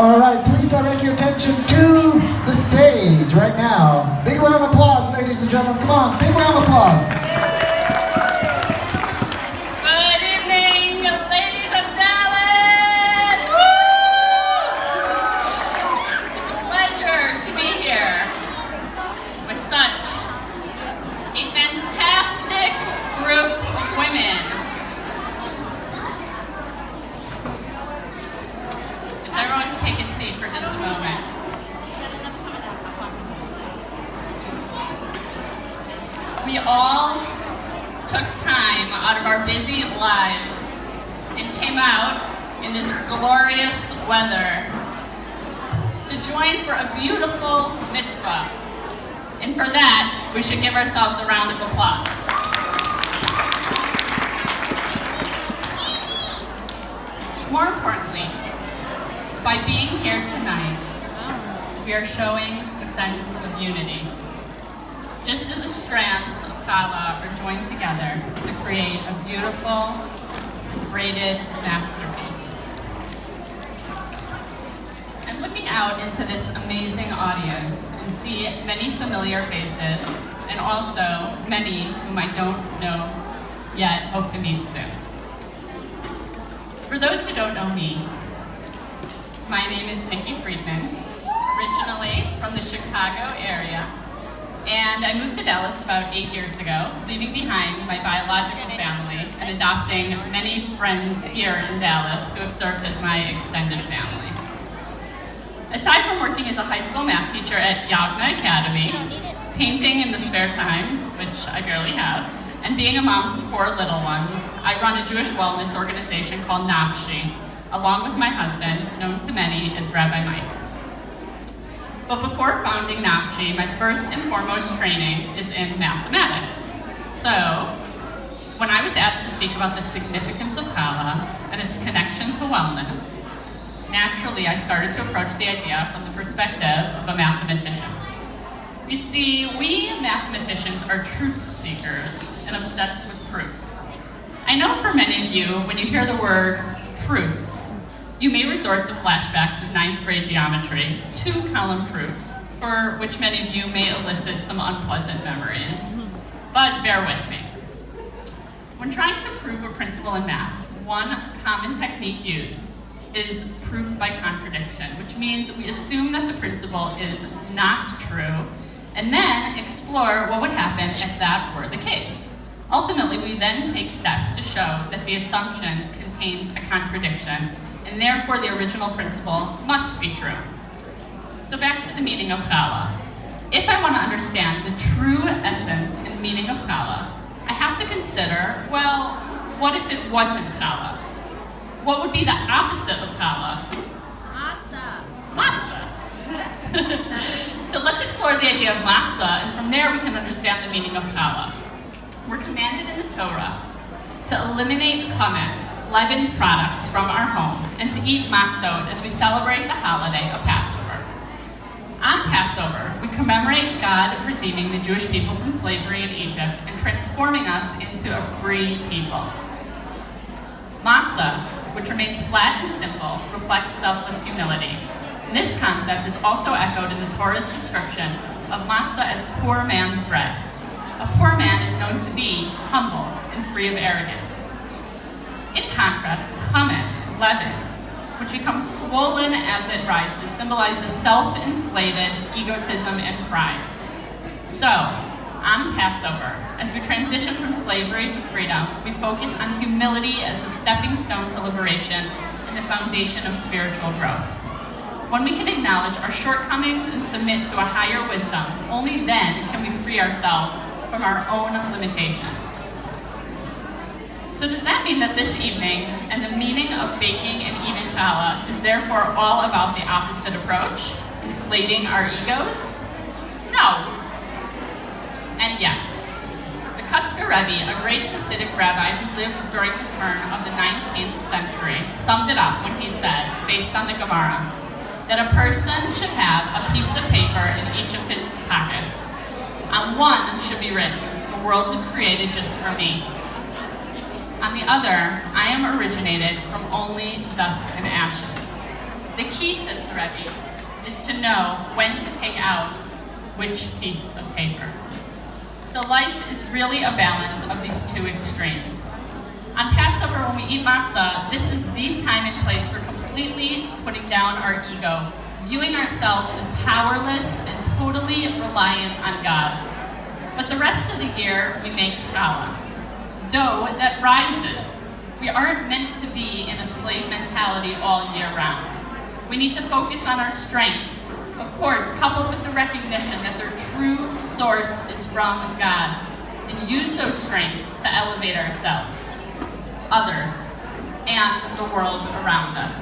All right, please direct your attention to the stage right now. Big round of applause, ladies and gentlemen. Come on, big round of applause. Good evening, ladies of Dallas. Woo! It's a pleasure to be here with such a fantastic group of women. Everyone take a seat for just a moment. We all took time out of our busy lives and came out in this glorious weather to join for a beautiful mitzvah. And for that, we should give ourselves a round of applause. More importantly, by being here tonight, we are showing a sense of unity. Just as the strands of Challah are joined together to create a beautiful, braided masterpiece. I'm looking out into this amazing audience and see many familiar faces, and also many whom I don't know yet, hope to meet soon. For those who don't know me, my name is Nikki Friedman, originally from the Chicago area, and I moved to Dallas about 8 years ago, leaving behind my biological family and adopting many friends here in Dallas who have served as my extended family. Aside from working as a high school math teacher at Yavna Academy, painting in the spare time, which I barely have, and being a mom to 4 little ones, I run a Jewish wellness organization called Nafshi, along with my husband, known to many as Rabbi Mike. But before founding Nafshi, my first and foremost training is in mathematics. So, when I was asked to speak about the significance of Challah and its connection to wellness, naturally I started to approach the idea from the perspective of a mathematician. You see, we mathematicians are truth seekers and obsessed with proofs. I know for many of you, when you hear the word proof, you may resort to flashbacks of 9th grade geometry, 2-column proofs, for which many of you may elicit some unpleasant memories. But bear with me. When trying to prove a principle in math, one common technique used is proof by contradiction, which means we assume that the principle is not true, and then explore what would happen if that were the case. Ultimately, we then take steps to show that the assumption contains a contradiction, and therefore the original principle must be true. So back to the meaning of Challah. If I want to understand the true essence and meaning of Challah, I have to consider, well, what if it wasn't Challah? What would be the opposite of Challah? Matzah. Matzah. So let's explore the idea of matzah, and from there we can understand the meaning of Challah. We're commanded in the Torah to eliminate chametz, leavened products, from our home, and to eat matzot as we celebrate the holiday of Passover. On Passover, we commemorate God redeeming the Jewish people from slavery in Egypt and transforming us into a free people. Matzah, which remains flat and simple, reflects selfless humility. And this concept is also echoed in the Torah's description of matzah as poor man's bread. A poor man is known to be humble and free of arrogance. In contrast, chametz, leaven, which becomes swollen as it rises, symbolizes self-inflated egotism and pride. So, on Passover, as we transition from slavery to freedom, we focus on humility as a stepping stone to liberation and the foundation of spiritual growth. When we can acknowledge our shortcomings and submit to a higher wisdom, only then can we free ourselves from our own limitations. So does that mean that this evening and the meaning of baking and eating challah is therefore all about the opposite approach, inflating our egos? No. And yes, the Kutzker Rebbe, a great Hasidic rabbi who lived during the turn of the 19th century, summed it up when he said, based on the Gemara, that a person should have a piece of paper in each of his pockets. On one should be written, "The world was created just for me." On the other, "I am originated from only dust and ashes." The key, says the Rebbe, is to know when to take out which piece of paper. So life is really a balance of these two extremes. On Passover, when we eat matzah, this is the time and place for completely putting down our ego, viewing ourselves as powerless and totally reliant on God. But the rest of the year, we make challah, dough that rises. We aren't meant to be in a slave mentality all year round. We need to focus on our strengths, of course, coupled with the recognition that their true source is from God, and use those strengths to elevate ourselves, others, and the world around us.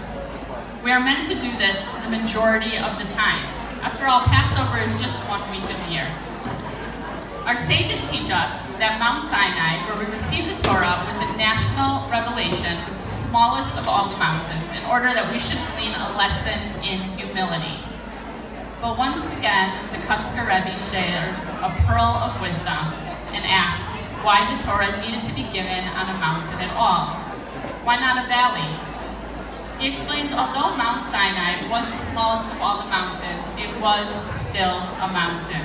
We are meant to do this the majority of the time. After all, Passover is just 1 week of the year. Our sages teach us that Mount Sinai, where we received the Torah, was a national revelation, was the smallest of all the mountains, in order that we should glean a lesson in humility. But once again, the Kutzker Rebbe shares a pearl of wisdom and asks why the Torah needed to be given on a mountain at all. Why not a valley? He explains, although Mount Sinai was the smallest of all the mountains, it was still a mountain.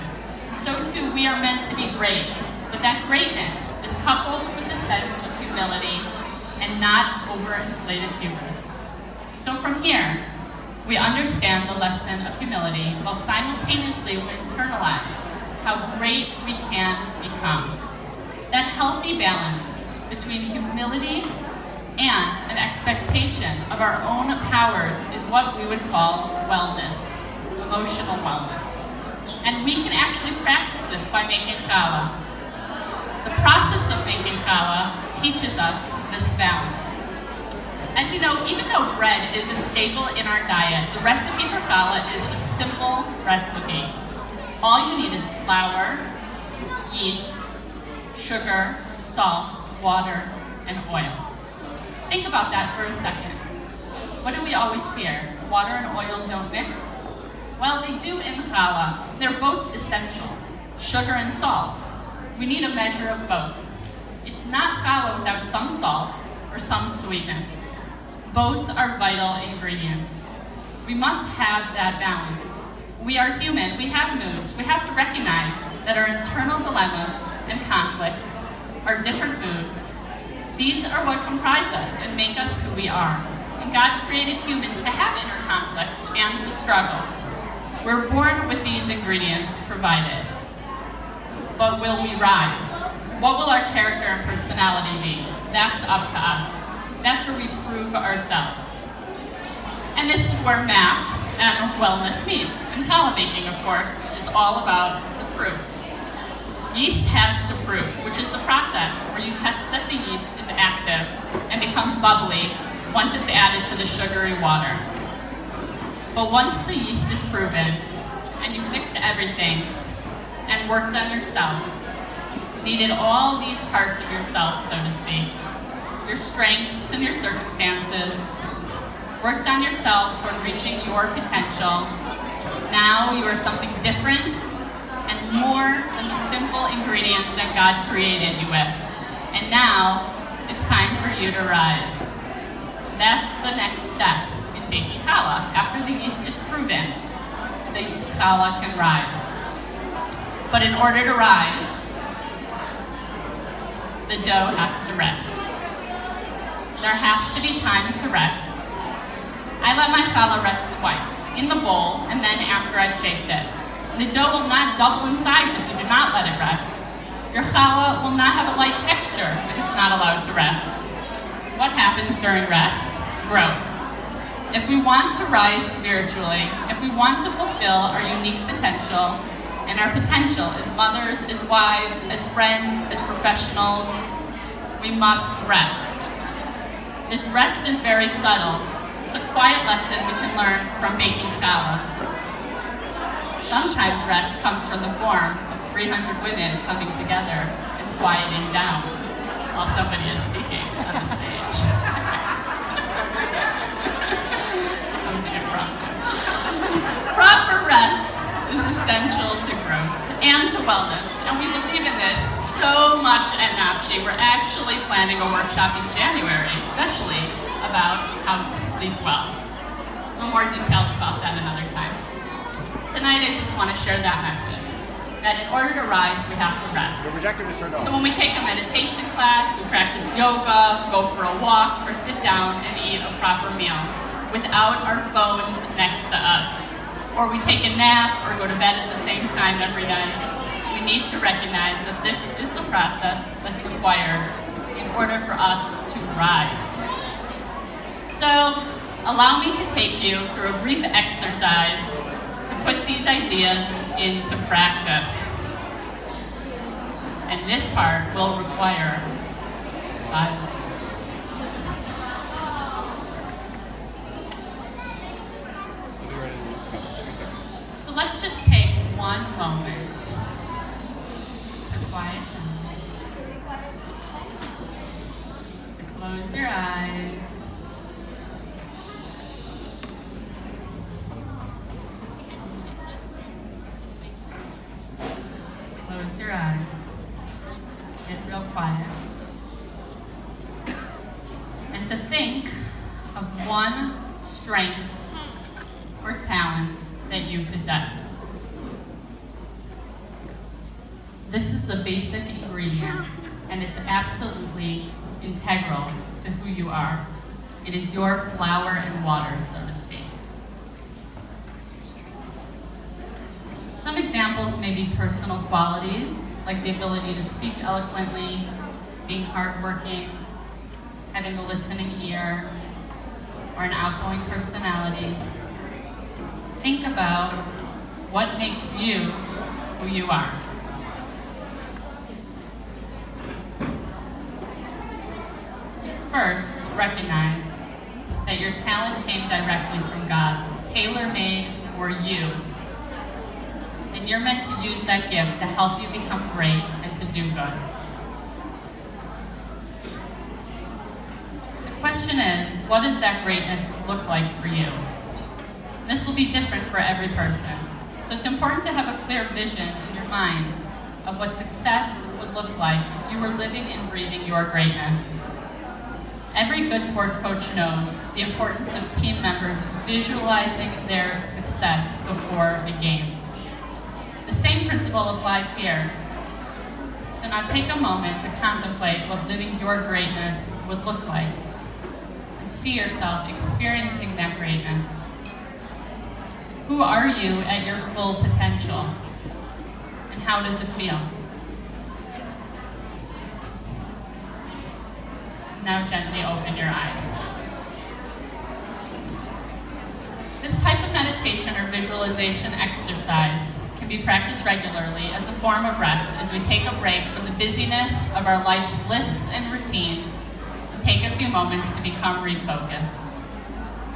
So too, we are meant to be great, but that greatness is coupled with a sense of humility and not overinflated hubris. So from here, we understand the lesson of humility while simultaneously we internalize how great we can become. That healthy balance between humility and an expectation of our own powers is what we would call wellness, emotional wellness. And we can actually practice this by making challah. The process of making challah teaches us this balance. As you know, even though bread is a staple in our diet, the recipe for challah is a simple recipe. All you need is flour, yeast, sugar, salt, water, and oil. Think about that for a second. What do we always hear? Water and oil don't mix? Well, they do in challah. They're both essential. Sugar and salt. We need a measure of both. It's not challah without some salt or some sweetness. Both are vital ingredients. We must have that balance. We are human. We have moods. We have to recognize that our internal dilemmas and conflicts are different moods. These are what comprise us and make us who we are. And God created humans to have inner conflicts and to struggle. We're born with these ingredients provided. But will we rise? What will our character and personality be? That's up to us. That's where we prove ourselves. And this is where math and wellness meet. And challah making, of course, is all about the proof. Yeast has to proof, which is the process where you test that the yeast is active and becomes bubbly once it's added to the sugary water. But once the yeast is proven, and you've mixed everything and worked on yourself, needed all these parts of yourself, so to speak, your strengths and your circumstances, worked on yourself toward reaching your potential, now you are something different and more than the simple ingredients that God created you with. And now, it's time for you to rise. That's the next step in baking challah. After the yeast is proven, the challah can rise. But in order to rise, the dough has to rest. There has to be time to rest. I let my challah rest twice, in the bowl and then after I've shaped it. The dough will not double in size if you do not let it rest. Your challah will not have a light texture if it's not allowed to rest. What happens during rest? Growth. If we want to rise spiritually, if we want to fulfill our unique potential, and our potential as mothers, as wives, as friends, as professionals, we must rest. This rest is very subtle. It's a quiet lesson we can learn from baking challah. Sometimes rest comes from the form of 300 women coming together and quieting down while somebody is speaking on the stage. Comes in impromptu. Proper rest is essential to growth and to wellness, and we believe in this so much at NAPCHI. We're actually planning a workshop in January, especially about how to sleep well. more details about that another time. Tonight, I just want to share that message, that in order to rise, we have to rest. The projector just turned off. So when we take a meditation class, we practice yoga, go for a walk, or sit down and eat a proper meal without our phones next to us, or we take a nap or go to bed at the same time every night, we need to recognize that this is the process that's required in order for us to rise. So allow me to take you through a brief exercise to put these ideas into practice. And this part will require silence. So let's just take one moment to quiet down. To close your eyes. Close your eyes. Get real quiet. And to think of one strength or talent that you possess. This is the basic ingredient, and it's absolutely integral to who you are. It is your flour and water, so to speak. Some examples may be personal qualities, like the ability to speak eloquently, being hardworking, having a listening ear, or an outgoing personality. Think about what makes you who you are. First, recognize that your talent came directly from God, tailor-made for you. And you're meant to use that gift to help you become great and to do good. The question is, what does that greatness look like for you? This will be different for every person. So it's important to have a clear vision in your mind of what success would look like if you were living and breathing your greatness. Every good sports coach knows the importance of team members visualizing their success before a game. The same principle applies here. So now take a moment to contemplate what living your greatness would look like, and see yourself experiencing that greatness. Who are you at your full potential? And how does it feel? Now gently open your eyes. This type of meditation or visualization exercise can be practiced regularly as a form of rest as we take a break from the busyness of our life's lists and routines and take a few moments to become refocused.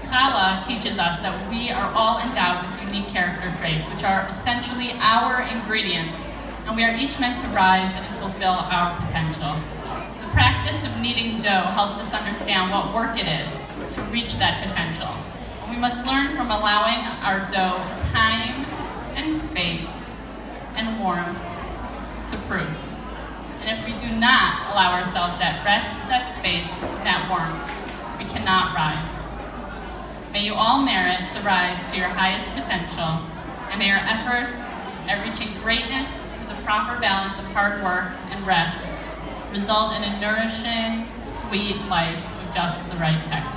Challah teaches us that we are all endowed with unique character traits, which are essentially our ingredients, and we are each meant to rise and fulfill our potential. The practice of kneading dough helps us understand what work it is to reach that potential. And we must learn from allowing our dough time and space and warmth to prove. And if we do not allow ourselves that rest, that space, that warmth, we cannot rise. May you all merit to rise to your highest potential, and may your efforts at reaching greatness through the proper balance of hard work and rest result in a nourishing, sweet life with just the right texture.